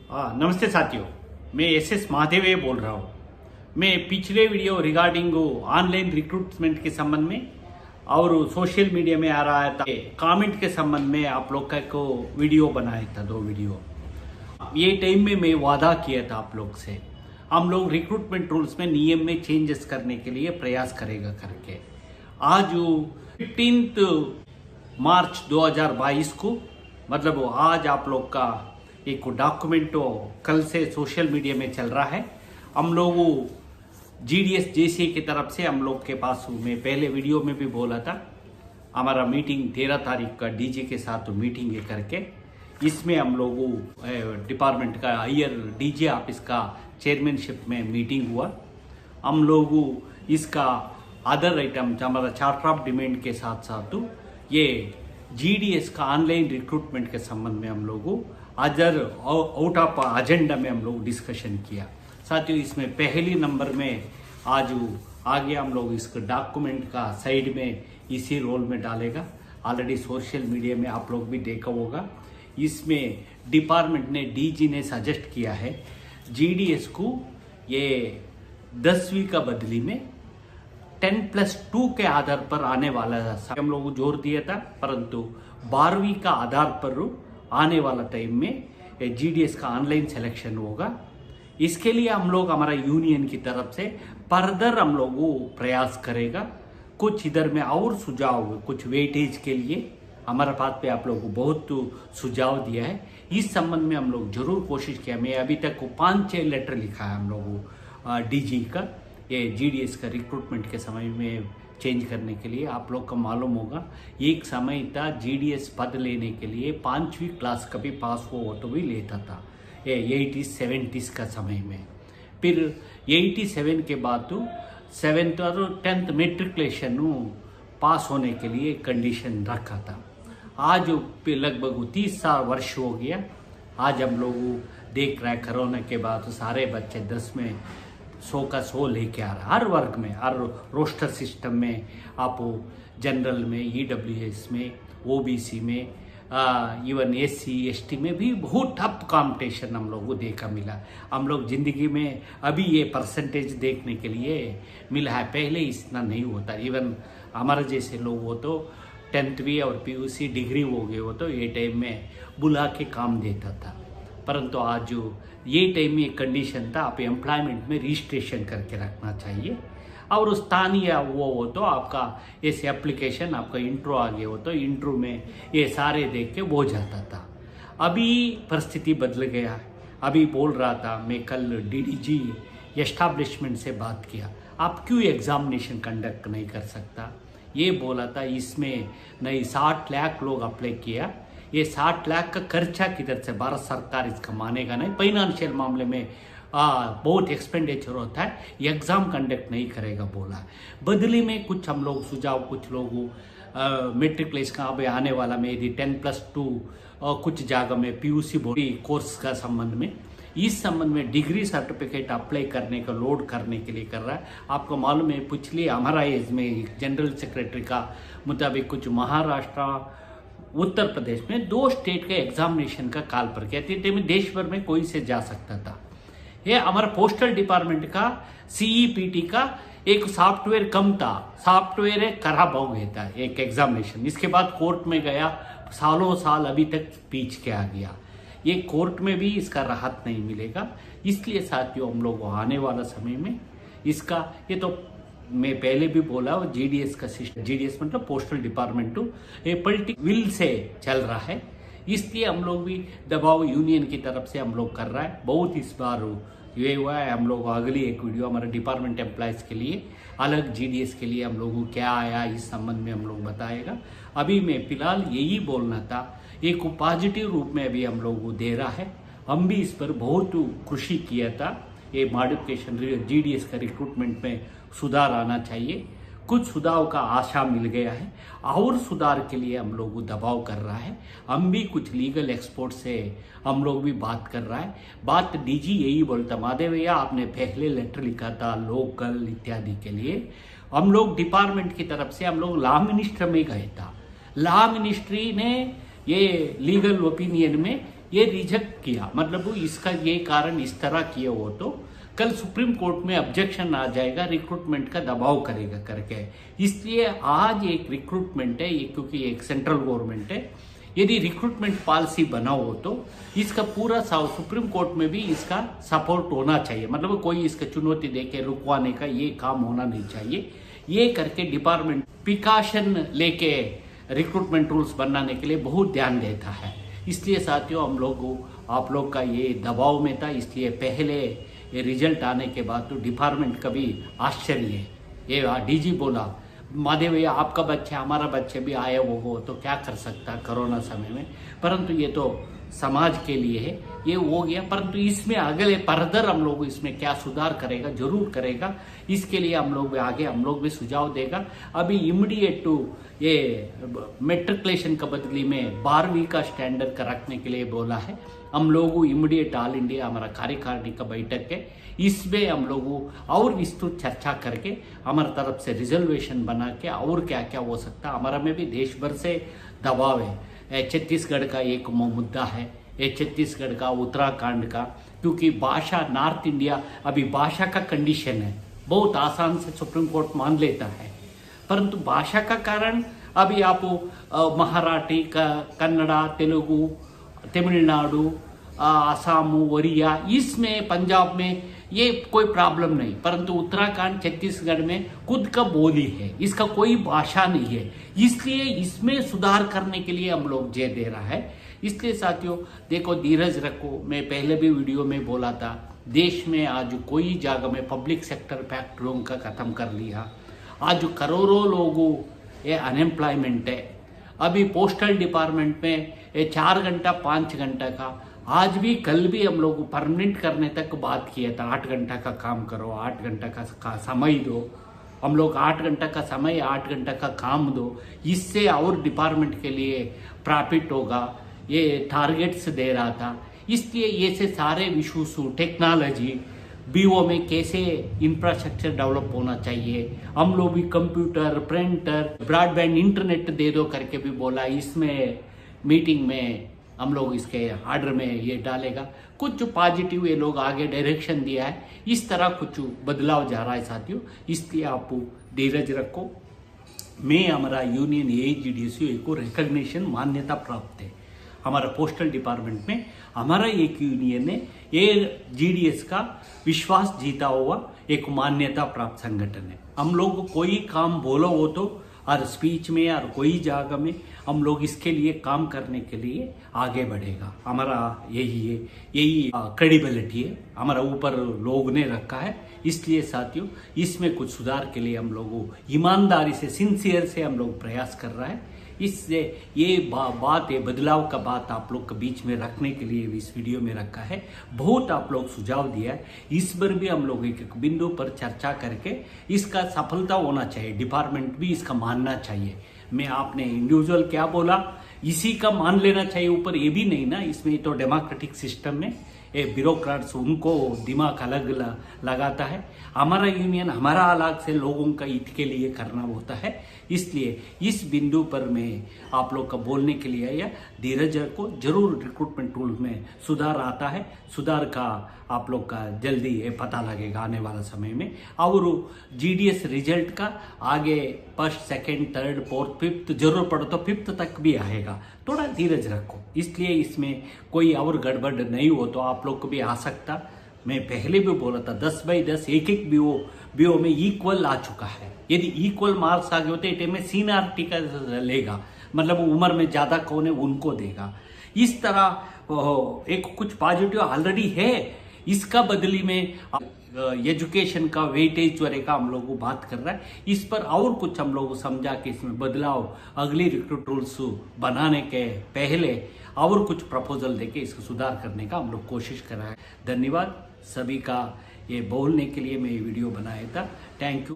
नमस्ते साथियों, मैं एस महादेव बोल रहा हूँ। मैं पिछले वीडियो रिगार्डिंग ऑनलाइन रिक्रूटमेंट के संबंध में और सोशल मीडिया में आ रहा था कमेंट के संबंध में आप लोग का को वीडियो बनाया था, 2 वीडियो। ये टाइम में मैं वादा किया था आप लोग से, हम लोग रिक्रूटमेंट रूल्स में नियम में चेंजेस करने के लिए प्रयास करेगा करके। आज 15 मार्च 2022 को मतलब आज आप लोग का एक डॉक्यूमेंट कल से सोशल मीडिया में चल रहा है। हम लोग जीडीएस जेसी की तरफ से हम लोग के पास, मैं पहले वीडियो में भी बोला था, हमारा मीटिंग 13 तारीख का डीजी के साथ मीटिंग करके इसमें हम लोग डिपार्टमेंट का हायर डीजी ऑफिस का चेयरमैनशिप में मीटिंग हुआ। हम लोग इसका अदर आइटम हमारा चार्टर ऑफ डिमांड के साथ साथ ये जीडीएस का ऑनलाइन रिक्रूटमेंट के संबंध में हम लोग अदर आउट ऑफ एजेंडा में हम लोग डिस्कशन किया। साथियों, इसमें पहली नंबर में आज आगे हम लोग इसके डॉक्यूमेंट का साइड में इसी रोल में डालेगा। ऑलरेडी सोशल मीडिया में आप लोग भी देखा होगा। इसमें डिपार्टमेंट ने डीजी ने सजेस्ट किया है जीडीएस को ये 10वीं का बदली में 10+2 के आधार पर आने वाला हम लोग को जोर दिया था, परंतु 12वीं का आधार पर आने वाला टाइम में जीडीएस का ऑनलाइन सिलेक्शन होगा। इसके लिए हम लोग हमारा यूनियन की तरफ से फर्दर हम लोग वो प्रयास करेगा। कुछ इधर में और सुझाव, कुछ वेटेज के लिए हमारे पास पे आप लोगों को बहुत सुझाव दिया है। इस संबंध में हम लोग जरूर कोशिश किया। मैं अभी तक 5-6 लेटर लिखा है हम लोगों डीजी का, ये जीडीएस का रिक्रूटमेंट के समय में चेंज करने के लिए। आप लोग को मालूम होगा एक समय था जीडीएस पद लेने के लिए 5वीं क्लास का भी पास हो तो भी लेता था, ये 80s 70s का समय में। फिर 87 के बाद 7th और 10th मेट्रिकुलेशन पास होने के लिए कंडीशन रखा था। आज लगभग 30 वर्ष हो गया। आज हम लोग देख रहे हैं कोरोना के बाद सारे बच्चे 10 में 100 का 100 लेके आ रहा है। हर वर्ग में, हर रोस्टर सिस्टम में, आप जनरल में, ईडब्ल्यूएस में, ओबीसी में, इवन एससी एसटी में भी बहुत टफ कॉम्पिटिशन हम लोग को देखा मिला। हम लोग जिंदगी में अभी ये परसेंटेज देखने के लिए मिला है, पहले इतना नहीं होता। इवन हमारे जैसे लोग हो तो 10वीं और पीयूसी डिग्री हो गए हो तो ये टाइम में बुला के काम देता था, परंतु आज जो ये टाइम में एक कंडीशन था, आप एम्प्लॉयमेंट में रजिस्ट्रेशन करके रखना चाहिए और स्थानीय वो हो तो आपका ऐसे एप्लीकेशन, आपका इंट्रो आ गया हो तो इंट्रो में ये सारे देख के वो जाता था। अभी परिस्थिति बदल गया। अभी बोल रहा था मैं कल डीडीजी एस्टैब्लिशमेंट से बात किया, आप क्यों एग्जामिनेशन कंडक्ट नहीं कर सकता, ये बोला था। इसमें नहीं 60 लाख लोग अप्लाई किया, ये 60 लाख का खर्चा किधर से, भारत सरकार इसका मानेगा नहीं। फाइनेंशियल मामले में बहुत एक्सपेंडिचर होता है, एग्जाम कंडक्ट नहीं करेगा बोला। बदली में कुछ हम लोग सुझाव, कुछ लोग मेट्रिकुलेशन का अभी आने वाला में यदि 10+2 और कुछ जगह में पीयूसी बोर्ड कोर्स का संबंध में, इस संबंध में डिग्री सर्टिफिकेट अप्लाई करने का लोड करने के लिए कर रहा है। आपको मालूम है पिछले हमारा एज में जनरल सेक्रेटरी का मुताबिक कुछ महाराष्ट्र, उत्तर प्रदेश में 2 स्टेट के एग्जामिनेशन का काल पर कहते थे, देश भर में कोई से जा सकता था। ये हमारा पोस्टल डिपार्टमेंट का सीईपीटी का एक सॉफ्टवेयर कम था, सॉफ्टवेयर खराब हो गया था एक एग्जामिनेशन। इसके बाद कोर्ट में गया, सालों साल अभी तक पीछ के आ गया। ये कोर्ट में भी इसका राहत नहीं मिलेगा। इसलिए साथियों, हम लोग आने वाला समय में इसका, ये तो मैं पहले भी बोला, जीडीएस का सिस्टम, जीडीएस मतलब पोस्टल डिपार्टमेंट ये पॉलिटिकल विल से चल रहा है। इसलिए हम लोग भी दबाव यूनियन की तरफ से हम लोग कर रहा है। बहुत इस बार ये हुआ है। हम लोग अगली एक वीडियो हमारे डिपार्टमेंट एम्प्लॉयज के लिए अलग, जीडीएस के लिए हम लोगों को क्या आया इस संबंध में हम लोग बताएगा। अभी मैं फिलहाल यही बोलना था, एक पॉजिटिव रूप में अभी हम लोग को दे रहा है। हम भी इस पर बहुत खुशी किया था। ये मॉडिफिकेशन जीडीएस का रिक्रूटमेंट में सुधार आना चाहिए। कुछ सुधार का आशा मिल गया है और सुधार के लिए हम लोग दबाव कर रहा है। हम भी कुछ लीगल एक्सपर्ट से हम लोग भी बात कर रहा है। बात डीजी यही बोलता, महादेव भैया आपने पहले लेटर लिखा था लोकल इत्यादि के लिए, हम लोग डिपार्टमेंट की तरफ से हम लोग लॉ मिनिस्टर में गए था। लॉ मिनिस्ट्री ने ये लीगल ओपिनियन में ये रिजेक्ट किया, मतलब वो इसका ये कारण इस तरह किए हो तो कल सुप्रीम कोर्ट में ऑब्जेक्शन आ जाएगा, रिक्रूटमेंट का दबाव करेगा करके। इसलिए आज एक रिक्रूटमेंट है ये, क्योंकि एक सेंट्रल गवर्नमेंट है, यदि रिक्रूटमेंट पॉलिसी बनाओ तो इसका पूरा सुप्रीम कोर्ट में भी इसका सपोर्ट होना चाहिए, मतलब कोई इसका चुनौती देके रुकवाने का ये काम होना नहीं चाहिए। ये करके डिपार्टमेंट प्रिकॉशन लेके रिक्रूटमेंट रूल्स बनाने के लिए बहुत ध्यान देता है। इसलिए साथियों हम लोग आप लोग का ये दबाव में था, इसलिए पहले ये रिजल्ट आने के बाद तो डिपार्टमेंट का भी आश्चर्य है। ये डीजी बोला महादेव भैया आपका बच्चा हमारा बच्चे भी आए वो हो तो क्या कर सकता कोरोना समय में, परंतु ये तो समाज के लिए है, ये हो गया। परंतु इसमें अगले फर्दर हम लोग इसमें क्या सुधार करेगा, जरूर करेगा। इसके लिए हम लोग आगे हम लोग भी सुझाव देगा। अभी इमीडिएट टू ये मेट्रिकुलेशन का बदली में 12वीं का स्टैंडर्ड का रखने के लिए बोला है। हम लोग इमीडिएट ऑल इंडिया हमारा कार्यकारिणी का बैठक है, इसमें हम लोग और विस्तृत चर्चा करके हमारे तरफ से रिजर्वेशन बना के और क्या क्या हो सकता है। हमारा में भी देश भर से दबाव है, छत्तीसगढ़ का एक मुद्दा है, ये छत्तीसगढ़ का, उत्तराखंड का, क्योंकि भाषा नॉर्थ इंडिया अभी भाषा का कंडीशन है, बहुत आसान से सुप्रीम कोर्ट मान लेता है, परंतु भाषा का कारण अभी आप मराठी का, कन्नड़ा, तेलुगु, तमिलनाडु, असम, ओरिया, इसमें पंजाब में ये कोई प्रॉब्लम नहीं, परंतु उत्तराखंड, छत्तीसगढ़ में खुद का बोली है, इसका कोई भाषा नहीं है। इसलिए इसमें सुधार करने के लिए हम लोग जय दे रहा है। इसलिए साथियों देखो, धीरज रखो। मैं पहले भी वीडियो में बोला था, देश में आज कोई जगह में पब्लिक सेक्टर फैक्ट्रियों का खत्म कर लिया, आज करोड़ों लोगों ये अनएम्प्लॉयमेंट है। अभी पोस्टल डिपार्टमेंट में ये 4 घंटा 5 घंटा का, आज भी कल भी हम लोग परमानेंट करने तक बात किया था, 8 घंटा का काम करो, 8 घंटा का समय दो, हम लोग 8 घंटा का समय 8 घंटा का काम दो, इससे और डिपार्टमेंट के लिए प्रॉफिट होगा, ये टारगेट्स दे रहा था। इसलिए ये से सारे इशूज, टेक्नोलॉजी, बीओ में कैसे इंफ्रास्ट्रक्चर डेवलप होना चाहिए, हम लोग भी कंप्यूटर, प्रिंटर, ब्रॉडबैंड इंटरनेट दे दो करके भी बोला। इसमें मीटिंग में हम लोग इसके आर्डर में ये डालेगा, कुछ पॉजिटिव ये लोग आगे डायरेक्शन दिया है, इस तरह कुछ बदलाव जा रहा है साथियों। इसलिए आप धीरज रखो। मैं हमारा यूनियन AGDSU को रिकॉग्निशन मान्यता प्राप्त है, हमारा पोस्टल डिपार्टमेंट में हमारा एक यूनियन है, ये GDS का विश्वास जीता हुआ एक मान्यता प्राप्त संगठन है। हम लोग कोई काम बोलो हो तो और स्पीच में और कोई जगह में हम लोग इसके लिए काम करने के लिए आगे बढ़ेगा। हमारा यही है, यही क्रेडिबिलिटी है हमारा ऊपर लोग ने रखा है। इसलिए साथियों इसमें कुछ सुधार के लिए हम लोग ईमानदारी से, सिंसियर से हम लोग प्रयास कर रहा है। इससे ये बात है, बदलाव का बात आप लोग के बीच में रखने के लिए इस वीडियो में रखा है। बहुत आप लोग सुझाव दिया है, इस बार भी हम लोग एक बिंदु पर चर्चा करके इसका सफलता होना चाहिए, डिपार्टमेंट भी इसका मानना चाहिए। मैं आपने इंडिविजुअल क्या बोला इसी का मान लेना चाहिए ऊपर, ये भी नहीं ना, इसमें तो डेमोक्रेटिक सिस्टम में ये ब्यूरोक्रेट्स उनको दिमाग अलग लगाता है। हमारा यूनियन हमारा अलग से लोगों का हित के लिए करना होता है। इसलिए इस बिंदु पर मैं आप लोग का बोलने के लिए या धीरज को जरूर रिक्रूटमेंट रूल में सुधार आता है, सुधार का आप लोग का जल्दी ये पता लगेगा आने वाला समय में। और GDS रिजल्ट का आगे 1st, 2nd, 3rd, 4th, 5th जरूर पड़ो तो 5th तक भी आएगा, थोड़ा धीरज रखो। इसलिए इसमें कोई और गड़बड़ नहीं हो तो आप लोग को भी आ सकता। मैं पहले भी बोला था 10/10 एक बीओ में इक्वल आ चुका है। यदि इक्वल मार्क्स आ गए होते इटे में सीनियरिटी का लेगा, मतलब उम्र में ज्यादा कौन है उनको देगा। इस तरह एक कुछ पॉजिटिव ऑलरेडी है, इसका बदली में एजुकेशन का वेटेज वगैरह का हम लोग बात कर रहा है। इस पर और कुछ हम लोग समझा कि इसमें बदलाव अगली रिक्रूट रूल्स बनाने के पहले और कुछ प्रपोजल देके इसको सुधार करने का हम लोग कोशिश कर रहे हैं। धन्यवाद सभी का ये बोलने के लिए मैं ये वीडियो बनाया था। Thank you.